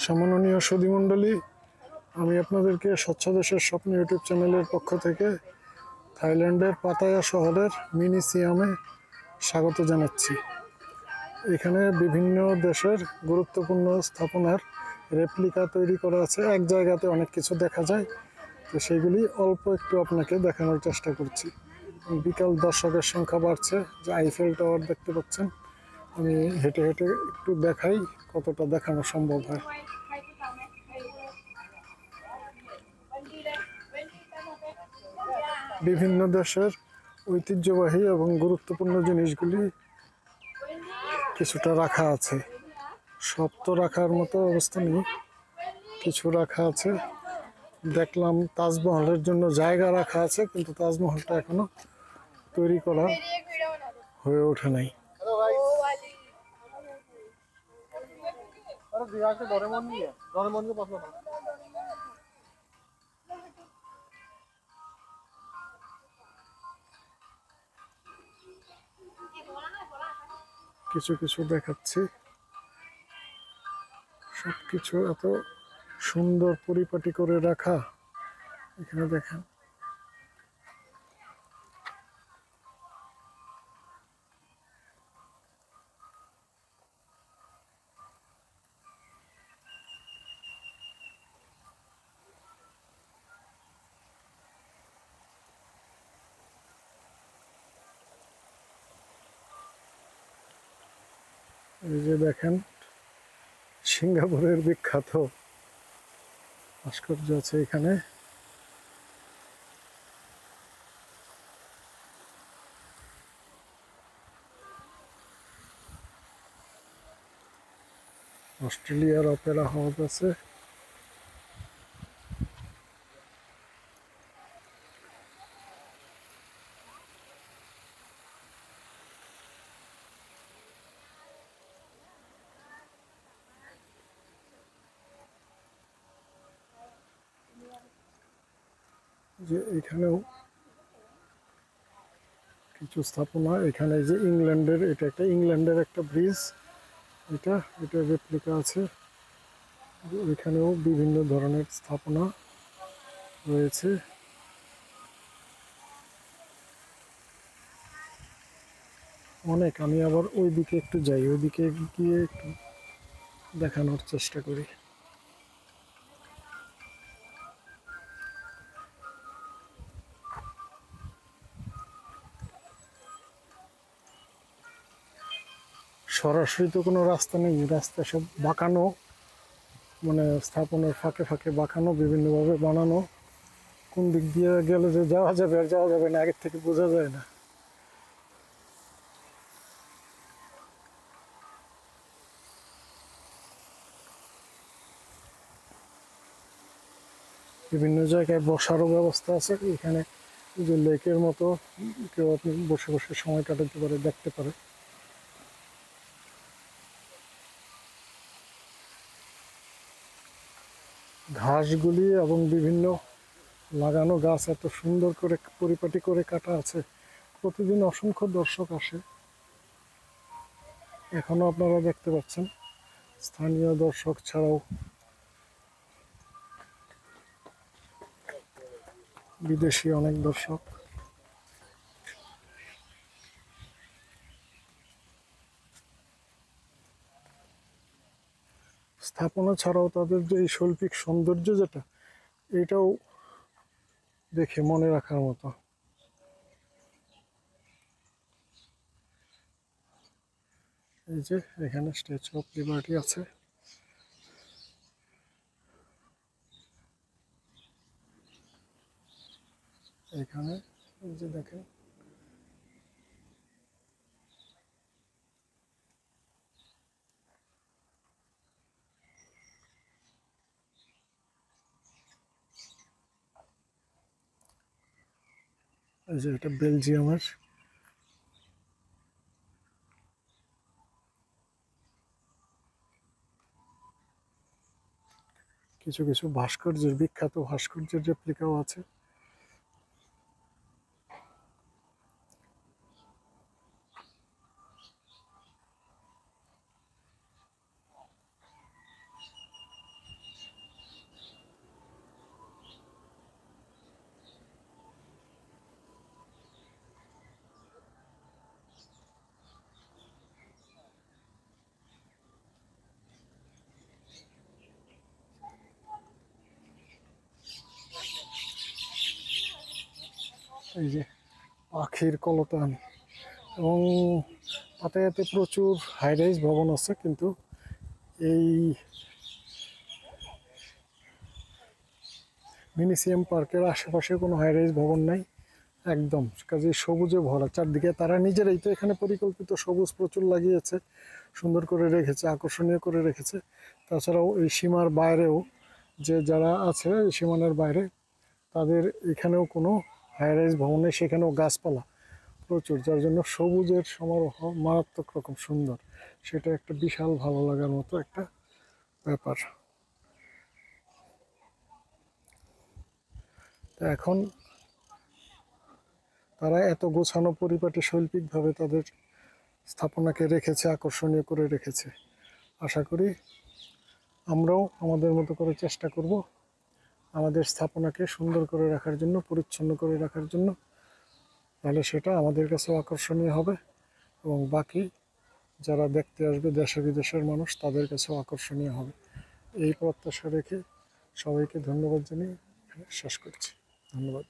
সম্মাননীয় সুধীমণ্ডলী, আমি আপনাদেরকে স্বচ্ছ দেশের স্বপ্ন ইউটিউব চ্যানেলের পক্ষ থেকে থাইল্যান্ডের পাতায়া শহরের মিনি সিয়ামে স্বাগত জানাচ্ছি। এখানে বিভিন্ন দেশের গুরুত্বপূর্ণ স্থাপনার রেপ্লিকা তৈরি করা আছে। এক জায়গাতে অনেক কিছু দেখা যায়, তো সেগুলি অল্প একটু আপনাকে দেখানোর চেষ্টা করছি। বিকাল দর্শকের সংখ্যা বাড়ছে, যে আইফেল টাওয়ার দেখতে পাচ্ছেন। আমি হেঁটে হেঁটে একটু দেখাই কতটা দেখানো সম্ভব হয়। বিভিন্ন দেশের ঐতিহ্যবাহী এবং গুরুত্বপূর্ণ জিনিসগুলি কিছুটা রাখা আছে। সব তো রাখার মতো অবস্থা নেই, কিছু রাখা আছে। দেখলাম তাজমহলের জন্য জায়গা রাখা আছে, কিন্তু তাজমহলটা এখনো তৈরি করা হয়ে ওঠে নাই। কিছু কিছু দেখাচ্ছি। সবকিছু এত সুন্দর পরিপাটি করে রাখা। এখানে দেখেন, এই যে দেখেন সিঙ্গাপুরের বিখ্যাত ভাস্কর্য আছে এখানে। অস্ট্রেলিয়ার অপেরা হাউস আছে। যে এখানেও কিছু স্থাপনা। এখানে যে ইংল্যান্ডের, এটা একটা ইংল্যান্ডের একটা ব্রিজ, এটা রেপ্লিকা আছে। এখানেও বিভিন্ন ধরনের স্থাপনা রয়েছে। অনেক। আমি আবার ওই দিকে একটু যাই, ওইদিকে গিয়ে একটু দেখানোর চেষ্টা করি। সরাসরি তো কোনো রাস্তা নেই, রাস্তা সব বাঁকানো, মানে স্থাপনার ফাঁকে ফাঁকে বাঁকানো, বিভিন্নভাবে বানানো। কোন দিক দিয়ে গেলে যে যাওয়া যাবে আর যাওয়া যাবে না আগের থেকে বোঝা যায় না। বিভিন্ন জায়গায় বসারও ব্যবস্থা আছে। এখানে যে লেকের মতো, কেউ আপনি বসে বসে সময় কাটাতে পারে, দেখতে পারে। ঘাসগুলি এবং বিভিন্ন লাগানো গাছ এত সুন্দর করে পরিপাটি করে কাটা আছে। প্রতিদিন অসংখ্য দর্শক আসে, এখনো আপনারা দেখতে পাচ্ছেন। স্থানীয় দর্শক ছাড়াও বিদেশি অনেক দর্শক। স্থাপনা ছাড়াও তাদের যে এই শৈল্পিক সৌন্দর্য, যেটা এটাও দেখে মনে রাখার মতো। এই যে এখানে স্ট্যাচু অফ লিবার্টি আছে। এখানে এই যে দেখেন, এই যে এটা বেলজিয়ামের। কিছু কিছু ভাস্কর্যের, বিখ্যাত ভাস্কর্যের রেপ্লিকাও আছে। এই যে পাখির কলতান, এবং পাতায়াতে প্রচুর হাইরাইজ ভবন আছে, কিন্তু এই মিউনিসিয়াম পার্কের আশেপাশে কোনো হাইরাইজ ভবন নাই, একদম কাজে সবুজে ভরা চারদিকে। তারা নিজেরাই তো এখানে পরিকল্পিত সবুজ প্রচুর লাগিয়েছে, সুন্দর করে রেখেছে, আকর্ষণীয় করে রেখেছে। তাছাড়াও এই সীমার বাইরেও যে যারা আছে এই সীমানার বাইরে, তাদের এখানেও কোনো হাইরাইজ ভবন নেই, সেখানেও গাছপালা প্রচুর, যার জন্য সবুজের সমারোহ মারাত্মক রকম সুন্দর। সেটা একটা বিশাল ভালো লাগার মতো একটা ব্যাপার। তা এখন তারা এত গোছানো পরিপাটি শৈল্পিকভাবে তাদের স্থাপনাকে রেখেছে, আকর্ষণীয় করে রেখেছে। আশা করি আমরাও আমাদের মতো করে চেষ্টা করব আমাদের স্থাপনাকে সুন্দর করে রাখার জন্য, পরিচ্ছন্ন করে রাখার জন্য। তাহলে সেটা আমাদের কাছেও আকর্ষণীয় হবে, এবং বাকি যারা দেখতে আসবে দেশে বিদেশের মানুষ, তাদের কাছেও আকর্ষণীয় হবে। এই প্রত্যাশা রেখে সবাইকে ধন্যবাদ জানিয়ে এখানে শেষ করছি। ধন্যবাদ।